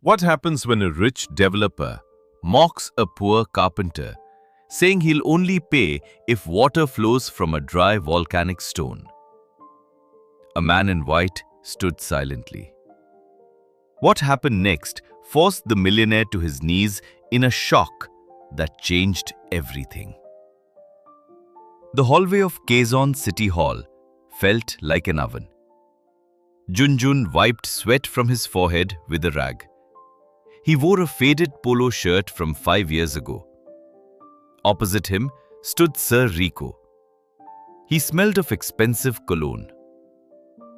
What happens when a rich developer mocks a poor carpenter, saying he'll only pay if water flows from a dry volcanic stone? A man in white stood silently. What happened next forced the millionaire to his knees in a shock that changed everything. The hallway of Quezon City Hall felt like an oven. Junjun wiped sweat from his forehead with a rag. He wore a faded polo shirt from 5 years ago. Opposite him stood Sir Rico. He smelled of expensive cologne.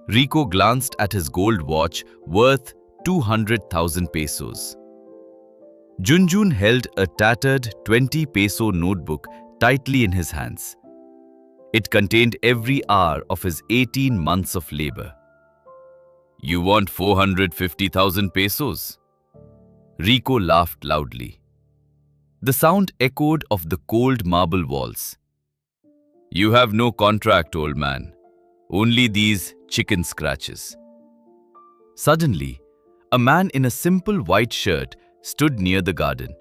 Rico glanced at his gold watch worth 200,000 pesos. Junjun held a tattered 20 peso notebook tightly in his hands. It contained every hour of his 18 months of labor. "You want 450,000 pesos? Rico laughed loudly. The sound echoed off the cold marble walls. "You have no contract, old man. Only these chicken scratches." Suddenly, a man in a simple white shirt stood near the garden.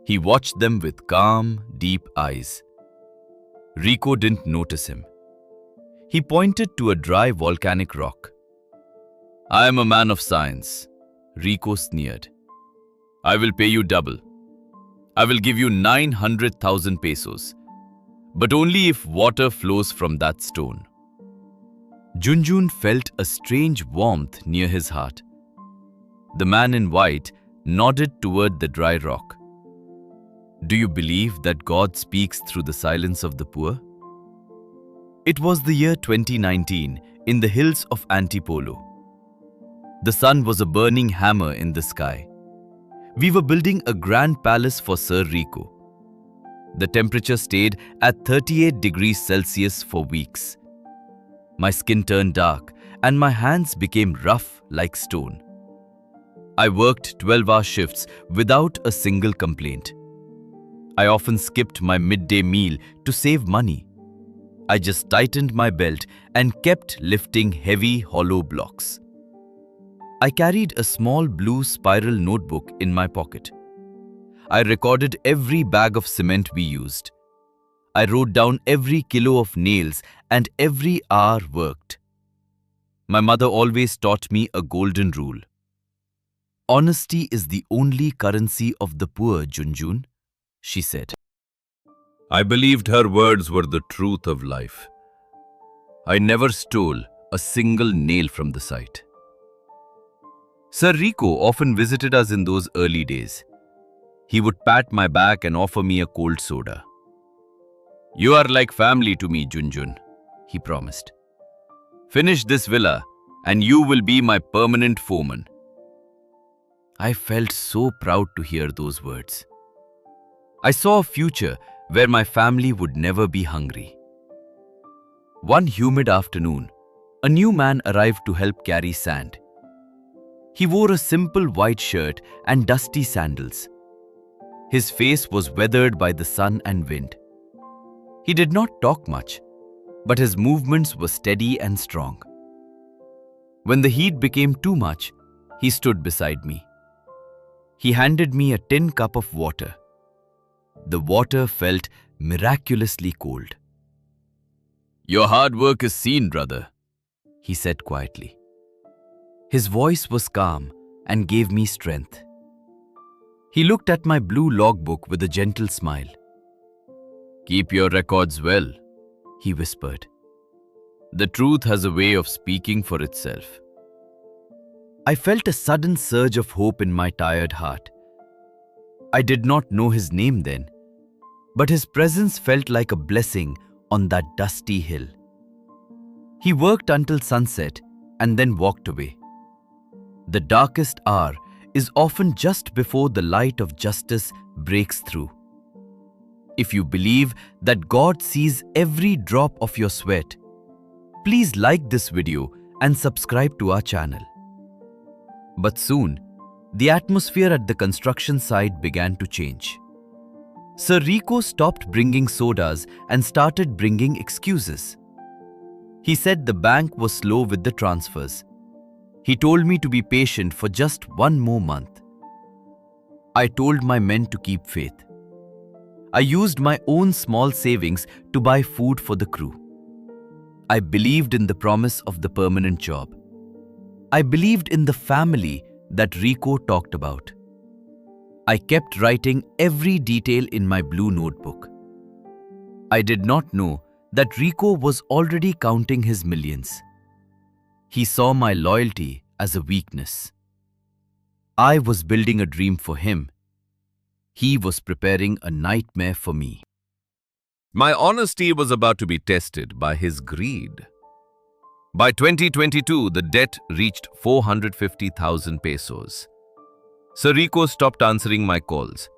He watched them with calm, deep eyes. Rico didn't notice him. He pointed to a dry volcanic rock. "I am a man of science," Rico sneered. "I will pay you double. I will give you 900,000 pesos, but only if water flows from that stone." Junjun felt a strange warmth near his heart. The man in white nodded toward the dry rock. "Do you believe that God speaks through the silence of the poor?" It was the year 2019 in the hills of Antipolo. The sun was a burning hammer in the sky. We were building a grand palace for Sir Rico. The temperature stayed at 38 degrees Celsius for weeks. My skin turned dark and my hands became rough like stone. I worked 12-hour shifts without a single complaint. I often skipped my midday meal to save money. I just tightened my belt and kept lifting heavy hollow blocks. I carried a small blue spiral notebook in my pocket. I recorded every bag of cement we used. I wrote down every kilo of nails and every hour worked. My mother always taught me a golden rule. "Honesty is the only currency of the poor, Junjun," she said. I believed her words were the truth of life. I never stole a single nail from the site. Sir Rico often visited us in those early days. He would pat my back and offer me a cold soda. "You are like family to me, Junjun," he promised. "Finish this villa and you will be my permanent foreman." I felt so proud to hear those words. I saw a future where my family would never be hungry. One humid afternoon, a new man arrived to help carry sand. He wore a simple white shirt and dusty sandals. His face was weathered by the sun and wind. He did not talk much, but his movements were steady and strong. When the heat became too much, he stood beside me. He handed me a tin cup of water. The water felt miraculously cold. "Your hard work is seen, brother," he said quietly. His voice was calm and gave me strength. He looked at my blue logbook with a gentle smile. "Keep your records well," he whispered. "The truth has a way of speaking for itself." I felt a sudden surge of hope in my tired heart. I did not know his name then, but his presence felt like a blessing on that dusty hill. He worked until sunset and then walked away. The darkest hour is often just before the light of justice breaks through. If you believe that God sees every drop of your sweat, please like this video and subscribe to our channel. But soon, the atmosphere at the construction site began to change. Sir Rico stopped bringing sodas and started bringing excuses. He said the bank was slow with the transfers. He told me to be patient for just one more month. I told my men to keep faith. I used my own small savings to buy food for the crew. I believed in the promise of the permanent job. I believed in the family that Rico talked about. I kept writing every detail in my blue notebook. I did not know that Rico was already counting his millions. He saw my loyalty as a weakness. I was building a dream for him. He was preparing a nightmare for me. My honesty was about to be tested by his greed. By 2022, the debt reached 450,000 pesos. Sir Rico stopped answering my calls.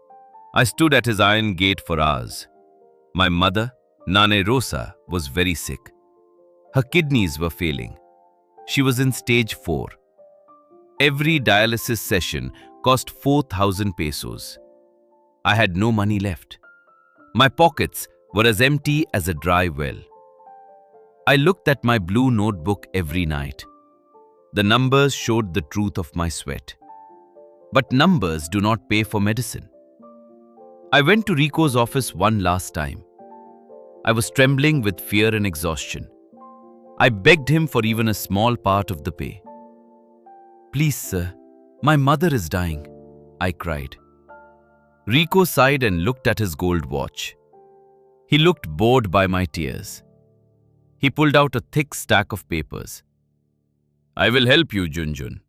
I stood at his iron gate for hours. My mother, Nane Rosa, was very sick. Her kidneys were failing. She was in stage 4. Every dialysis session cost 4,000 pesos. I had no money left. My pockets were as empty as a dry well. I looked at my blue notebook every night. The numbers showed the truth of my sweat. But numbers do not pay for medicine. I went to Rico's office one last time. I was trembling with fear and exhaustion. I begged him for even a small part of the pay. "Please, sir, my mother is dying," I cried. Rico sighed and looked at his gold watch. He looked bored by my tears. He pulled out a thick stack of papers. "I will help you, Junjun,"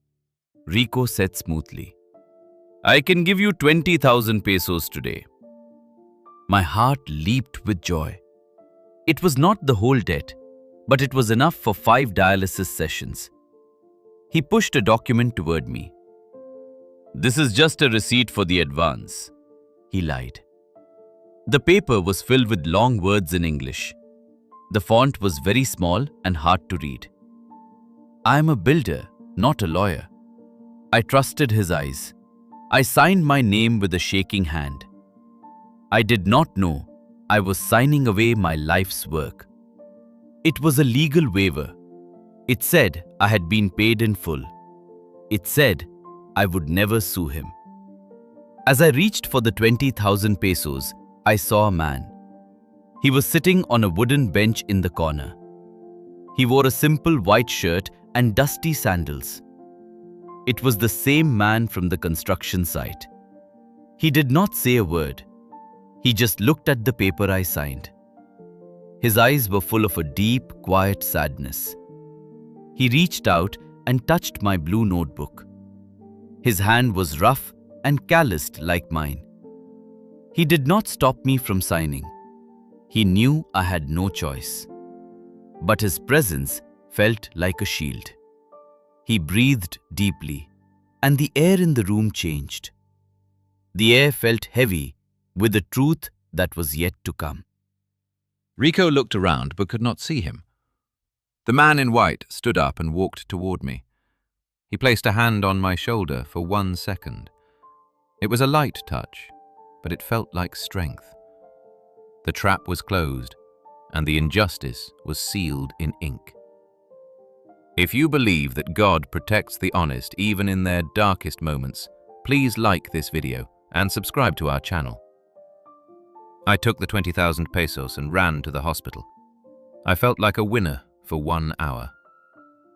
Rico said smoothly. "I can give you 20,000 pesos today." My heart leaped with joy. It was not the whole debt, but it was enough for 5 dialysis sessions. He pushed a document toward me. "This is just a receipt for the advance," he lied. The paper was filled with long words in English. The font was very small and hard to read. I am a builder, not a lawyer. I trusted his eyes. I signed my name with a shaking hand. I did not know I was signing away my life's work. It was a legal waiver. It said I had been paid in full. It said I would never sue him. As I reached for the 20,000 pesos, I saw a man. He was sitting on a wooden bench in the corner. He wore a simple white shirt and dusty sandals. It was the same man from the construction site. He did not say a word. He just looked at the paper I signed. His eyes were full of a deep, quiet sadness. He reached out and touched my blue notebook. His hand was rough and calloused like mine. He did not stop me from signing. He knew I had no choice. But his presence felt like a shield. He breathed deeply, and the air in the room changed. The air felt heavy with the truth that was yet to come. Rico looked around but could not see him. The man in white stood up and walked toward me. He placed a hand on my shoulder for 1 second. It was a light touch, but it felt like strength. The trap was closed, and the injustice was sealed in ink. If you believe that God protects the honest even in their darkest moments, please like this video and subscribe to our channel. I took the 20,000 pesos and ran to the hospital. I felt like a winner for 1 hour.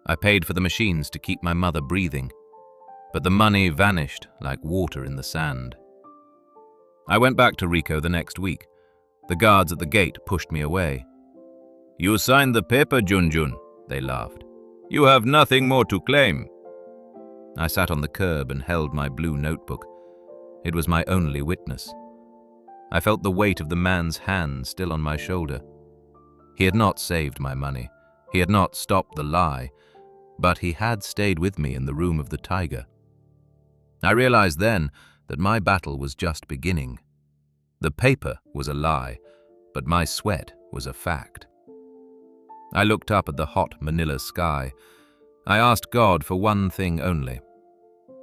I paid for the machines to keep my mother breathing, but the money vanished like water in the sand. I went back to Rico the next week. The guards at the gate pushed me away. "You signed the paper, Junjun," they laughed. "You have nothing more to claim." I sat on the curb and held my blue notebook. It was my only witness. I felt the weight of the man's hand still on my shoulder. He had not saved my money. He had not stopped the lie, but he had stayed with me in the room of the tiger. I realized then that my battle was just beginning. The paper was a lie, but my sweat was a fact. I looked up at the hot Manila sky. I asked God for one thing only.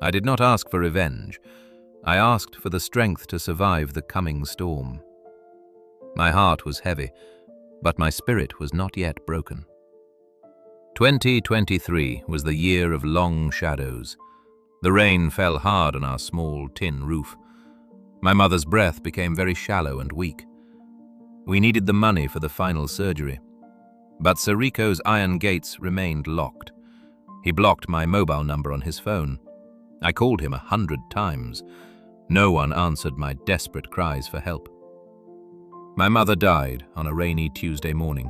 I did not ask for revenge. I asked for the strength to survive the coming storm. My heart was heavy, but my spirit was not yet broken. 2023 was the year of long shadows. The rain fell hard on our small tin roof. My mother's breath became very shallow and weak. We needed the money for the final surgery. But Sir Rico's iron gates remained locked. He blocked my mobile number on his phone. I called him 100 times. No one answered my desperate cries for help. My mother died on a rainy Tuesday morning.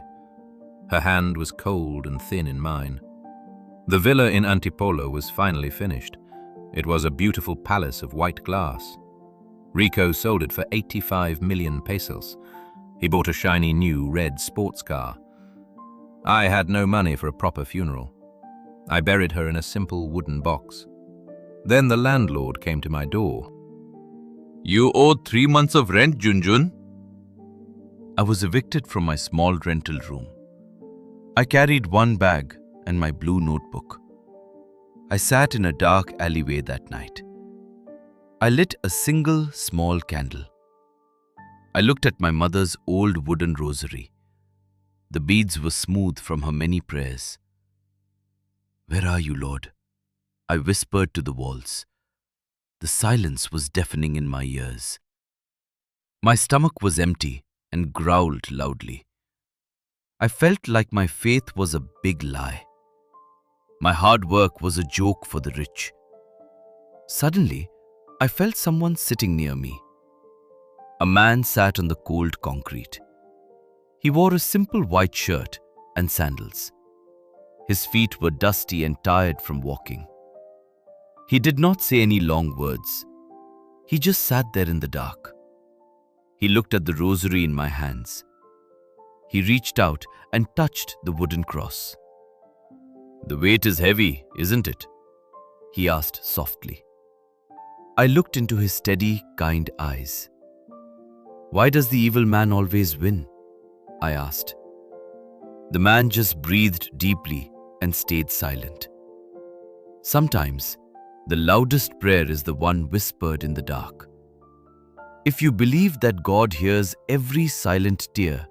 Her hand was cold and thin in mine. The villa in Antipolo was finally finished. It was a beautiful palace of white glass. Rico sold it for 85 million pesos. He bought a shiny new red sports car. I had no money for a proper funeral. I buried her in a simple wooden box. Then the landlord came to my door. You owe 3 months of rent, Junjun. I was evicted from my small rental room. I carried one bag and my blue notebook. I sat in a dark alleyway that night. I lit a single small candle. I looked at my mother's old wooden rosary. The beads were smooth from her many prayers. "Where are you, Lord?" I whispered to the walls. The silence was deafening in my ears. My stomach was empty and growled loudly. I felt like my faith was a big lie. My hard work was a joke for the rich. Suddenly, I felt someone sitting near me. A man sat on the cold concrete. He wore a simple white shirt and sandals. His feet were dusty and tired from walking. He did not say any long words. He just sat there in the dark. He looked at the rosary in my hands. He reached out and touched the wooden cross. "The weight is heavy, isn't it?" he asked softly. I looked into his steady, kind eyes. "Why does the evil man always win?" I asked. The man just breathed deeply and stayed silent. Sometimes, the loudest prayer is the one whispered in the dark. If you believe that God hears every silent tear,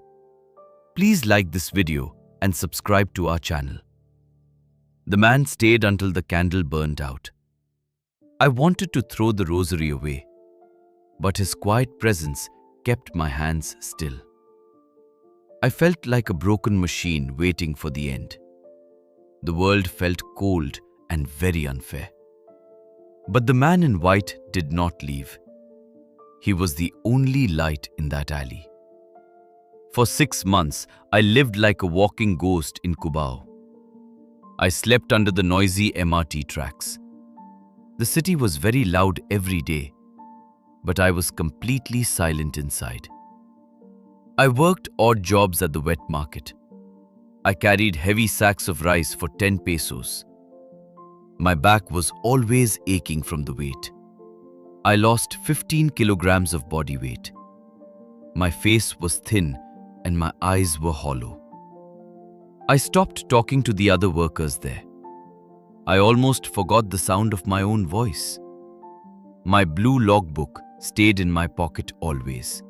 please like this video and subscribe to our channel. The man stayed until the candle burned out. I wanted to throw the rosary away, but his quiet presence kept my hands still. I felt like a broken machine waiting for the end. The world felt cold and very unfair. But the man in white did not leave. He was the only light in that alley. For 6 months, I lived like a walking ghost in Cubao. I slept under the noisy MRT tracks. The city was very loud every day, but I was completely silent inside. I worked odd jobs at the wet market. I carried heavy sacks of rice for 10 pesos. My back was always aching from the weight. I lost 15 kilograms of body weight. My face was thin and my eyes were hollow. I stopped talking to the other workers there. I almost forgot the sound of my own voice. My blue logbook stayed in my pocket always.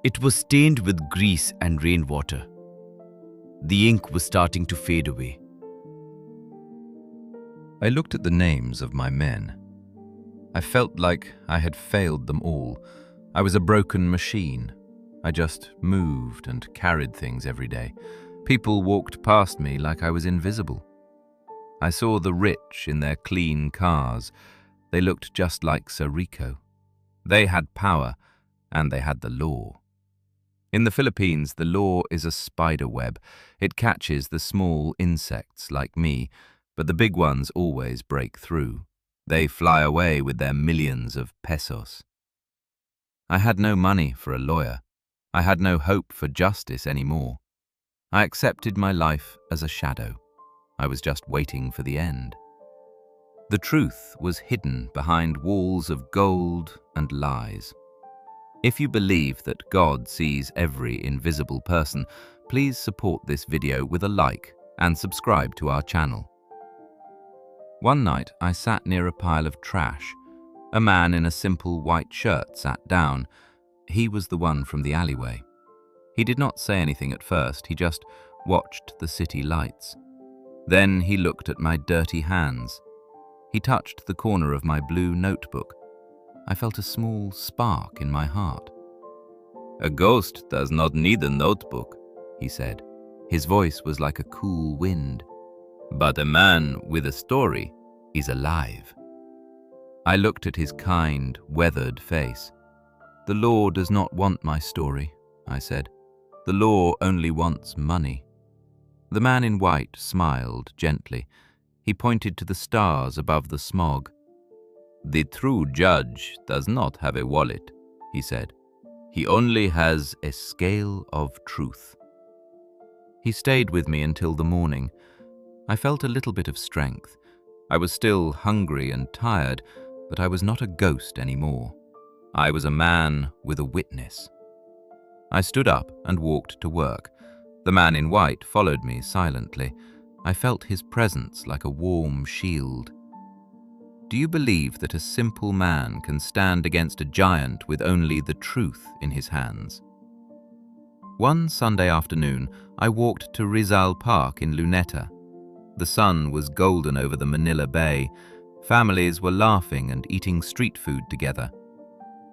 It was stained with grease and rainwater. The ink was starting to fade away. I looked at the names of my men. I felt like I had failed them all. I was a broken machine. I just moved and carried things every day. People walked past me like I was invisible. I saw the rich in their clean cars. They looked just like Sir Rico. They had power, and they had the law. In the Philippines, the law is a spider web. It catches the small insects like me, but the big ones always break through. They fly away with their millions of pesos. I had no money for a lawyer. I had no hope for justice anymore. I accepted my life as a shadow. I was just waiting for the end. The truth was hidden behind walls of gold and lies. If you believe that God sees every invisible person, please support this video with a like and subscribe to our channel. One night, I sat near a pile of trash. A man in a simple white shirt sat down. He was the one from the alleyway. He did not say anything at first, he just watched the city lights. Then he looked at my dirty hands. He touched the corner of my blue notebook. I felt a small spark in my heart. "A ghost does not need a notebook," he said. His voice was like a cool wind. "But a man with a story is alive." I looked at his kind, weathered face. "The law does not want my story," I said. "The law only wants money." The man in white smiled gently. He pointed to the stars above the smog. "The true judge does not have a wallet," he said. "He only has a scale of truth." He stayed with me until the morning. I felt a little bit of strength. I was still hungry and tired, but I was not a ghost anymore. I was a man with a witness. I stood up and walked to work. The man in white followed me silently. I felt his presence like a warm shield. Do you believe that a simple man can stand against a giant with only the truth in his hands? One Sunday afternoon, I walked to Rizal Park in Luneta. The sun was golden over the Manila Bay. Families were laughing and eating street food together.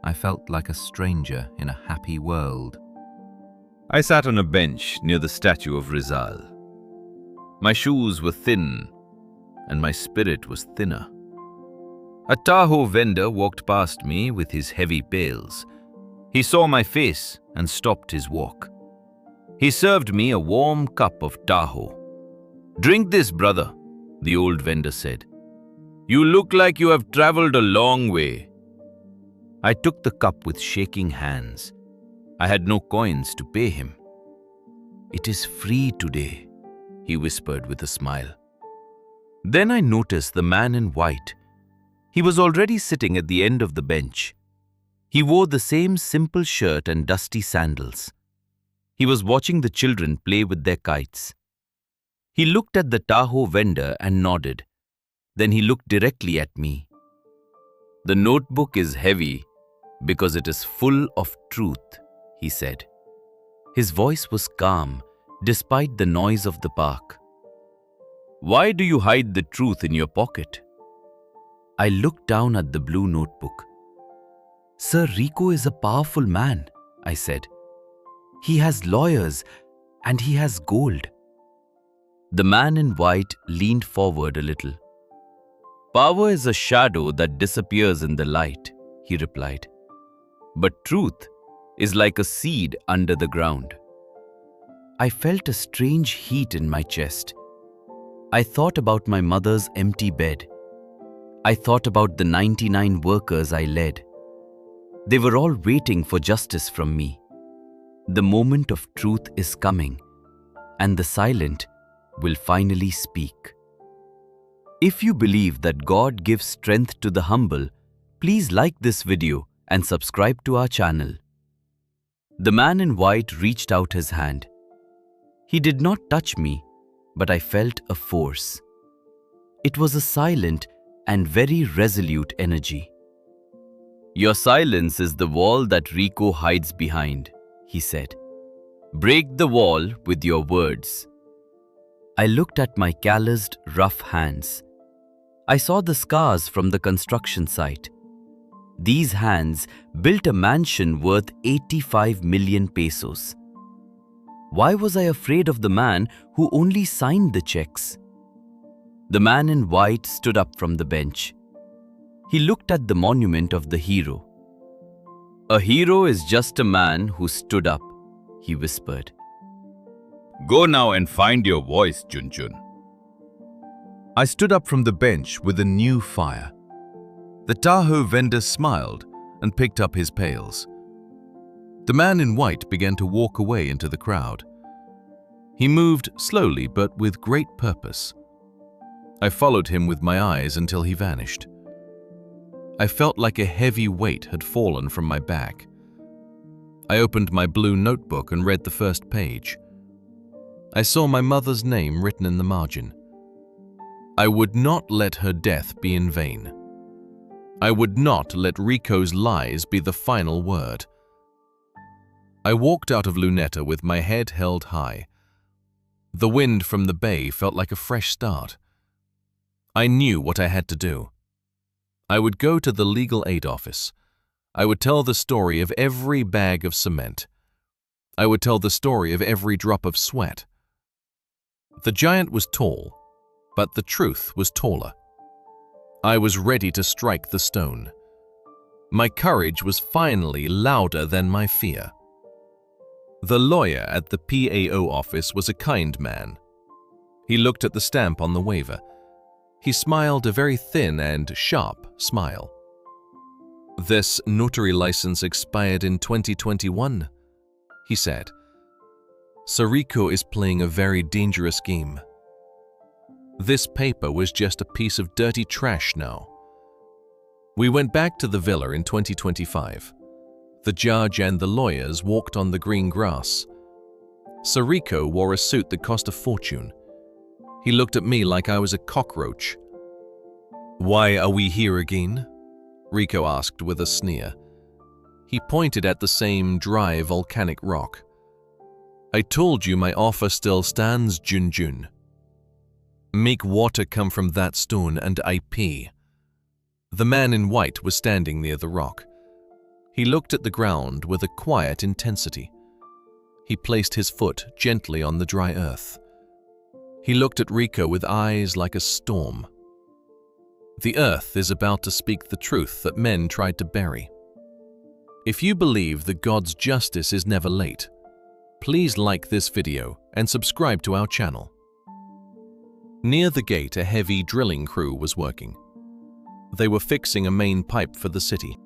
I felt like a stranger in a happy world. I sat on a bench near the statue of Rizal. My shoes were thin, and my spirit was thinner. A Tahoe vendor walked past me with his heavy pails. He saw my face and stopped his walk. He served me a warm cup of Tahoe. "Drink this, brother," the old vendor said. "You look like you have traveled a long way." I took the cup with shaking hands. I had no coins to pay him. "It is free today," he whispered with a smile. Then I noticed the man in white. He was already sitting at the end of the bench. He wore the same simple shirt and dusty sandals. He was watching the children play with their kites. He looked at the Tahoe vendor and nodded. Then he looked directly at me. "The notebook is heavy because it is full of truth," he said. His voice was calm despite the noise of the park. "Why do you hide the truth in your pocket?" I looked down at the blue notebook. "Sir Rico is a powerful man," I said. "He has lawyers and he has gold." The man in white leaned forward a little. "Power is a shadow that disappears in the light," he replied. "But truth is like a seed under the ground." I felt a strange heat in my chest. I thought about my mother's empty bed. I thought about the 99 workers I led. They were all waiting for justice from me. The moment of truth is coming, and the silent will finally speak. If you believe that God gives strength to the humble, please like this video and subscribe to our channel. The man in white reached out his hand. He did not touch me, but I felt a force. It was a silent and very resolute energy. "Your silence is the wall that Rico hides behind," he said. "Break the wall with your words." I looked at my calloused, rough hands. I saw the scars from the construction site. These hands built a mansion worth 85 million pesos. Why was I afraid of the man who only signed the checks? The man in white stood up from the bench. He looked at the monument of the hero. "A hero is just a man who stood up," he whispered. "Go now and find your voice, Junjun." I stood up from the bench with a new fire. The Tahoe vendor smiled and picked up his pails. The man in white began to walk away into the crowd. He moved slowly but with great purpose. I followed him with my eyes until he vanished. I felt like a heavy weight had fallen from my back. I opened my blue notebook and read the first page. I saw my mother's name written in the margin. I would not let her death be in vain. I would not let Rico's lies be the final word. I walked out of Luneta with my head held high. The wind from the bay felt like a fresh start. I knew what I had to do. I would go to the legal aid office. I would tell the story of every bag of cement. I would tell the story of every drop of sweat. The giant was tall, but the truth was taller. I was ready to strike the stone. My courage was finally louder than my fear. The lawyer at the PAO office was a kind man. He looked at the stamp on the waiver. He smiled a very thin and sharp smile. "This notary license expired in 2021, he said. "Sariko is playing a very dangerous game. This paper was just a piece of dirty trash now." We went back to the villa in 2025. The judge and the lawyers walked on the green grass. Sariko wore a suit that cost a fortune. He looked at me like I was a cockroach. "Why are we here again?" Rico asked with a sneer. He pointed at the same dry volcanic rock. "I told you my offer still stands, Junjun. Make water come from that stone and I pay." The man in white was standing near the rock. He looked at the ground with a quiet intensity. He placed his foot gently on the dry earth. He looked at Rico with eyes like a storm. "The earth is about to speak the truth that men tried to bury. If you believe that God's justice is never late, please like this video and subscribe to our channel." Near the gate, a heavy drilling crew was working. They were fixing a main pipe for the city.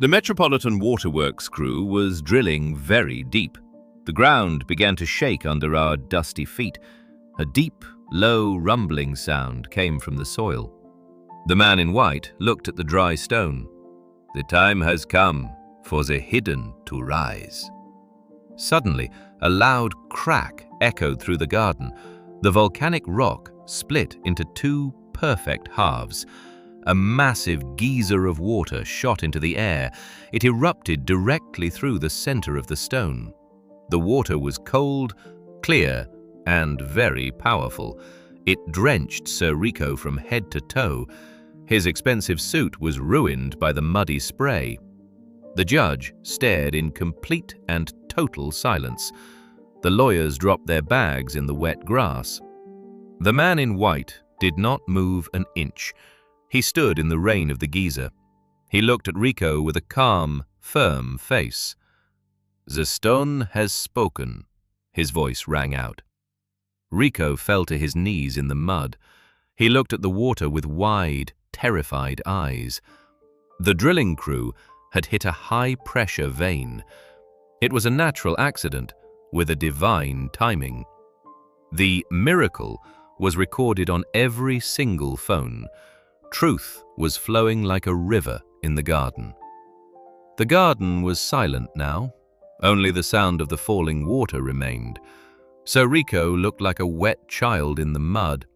The Metropolitan Waterworks crew was drilling very deep. The ground began to shake under our dusty feet. A deep, low, rumbling sound came from the soil. The man in white looked at the dry stone. "The time has come for the hidden to rise." Suddenly, a loud crack echoed through the garden. The volcanic rock split into two perfect halves. A massive geyser of water shot into the air. It erupted directly through the center of the stone. The water was cold, clear, and very powerful. It drenched Sir Rico from head to toe. His expensive suit was ruined by the muddy spray. The judge stared in complete and total silence. The lawyers dropped their bags in the wet grass. The man in white did not move an inch. He stood in the rain of the geyser. He looked at Rico with a calm, firm face. "The stone has spoken," his voice rang out. Rico fell to his knees in the mud. He looked at the water with wide, terrified eyes. The drilling crew had hit a high-pressure vein. It was a natural accident with a divine timing. The miracle was recorded on every single phone. Truth was flowing like a river in the garden. The garden was silent now. Only the sound of the falling water remained. So Rico looked like a wet child in the mud.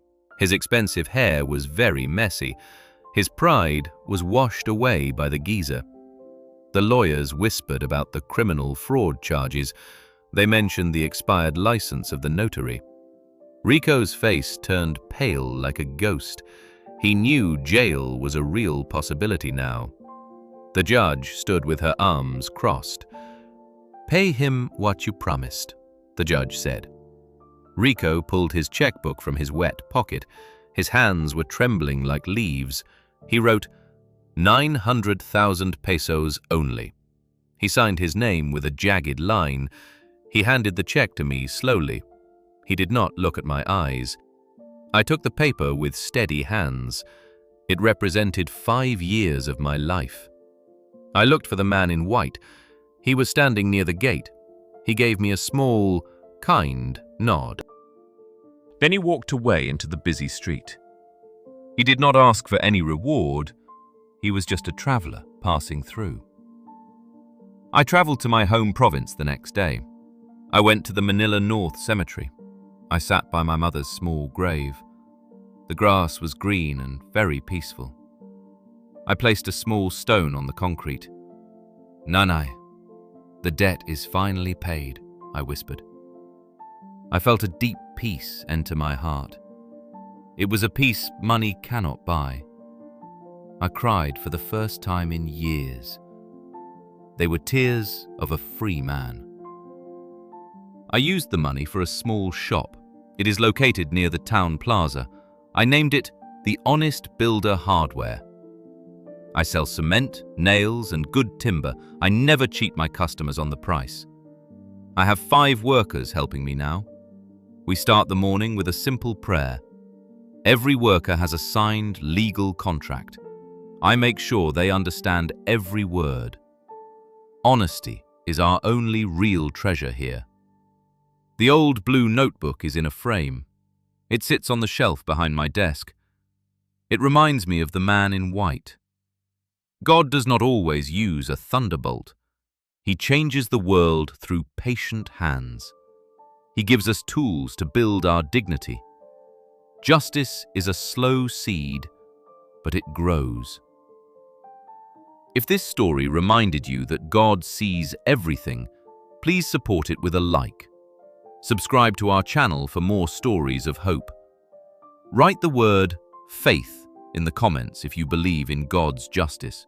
His expensive hair was very messy. His pride was washed away by the geyser. The lawyers whispered about the criminal fraud charges. They mentioned the expired license of the notary. Rico's face turned pale like a ghost. He knew jail was a real possibility now. The judge stood with her arms crossed. "Pay him what you promised," the judge said. Rico pulled his checkbook from his wet pocket. His hands were trembling like leaves. He wrote, 900,000 pesos only. He signed his name with a jagged line. He handed the check to me slowly. He did not look at my eyes. I took the paper with steady hands. It represented 5 years of my life. I looked for the man in white. He was standing near the gate. He gave me a small, kind nod. Then he walked away into the busy street. He did not ask for any reward. He was just a traveler passing through. I traveled to my home province the next day. I went to the Manila North Cemetery. I sat by my mother's small grave. The grass was green and very peaceful. I placed a small stone on the concrete. "Nanay, the debt is finally paid," I whispered. I felt a deep peace enter my heart. It was a peace money cannot buy. I cried for the first time in years. They were tears of a free man. I used the money for a small shop. It is located near the town plaza. I named it the Honest Builder Hardware. I sell cement, nails, and good timber. I never cheat my customers on the price. I have 5 workers helping me now. We start the morning with a simple prayer. Every worker has a signed legal contract. I make sure they understand every word. Honesty is our only real treasure here. The old blue notebook is in a frame. It sits on the shelf behind my desk. It reminds me of the man in white. God does not always use a thunderbolt. He changes the world through patient hands. He gives us tools to build our dignity. Justice is a slow seed, but it grows. If this story reminded you that God sees everything, please support it with a like. Subscribe to our channel for more stories of hope. Write the word faith in the comments if you believe in God's justice.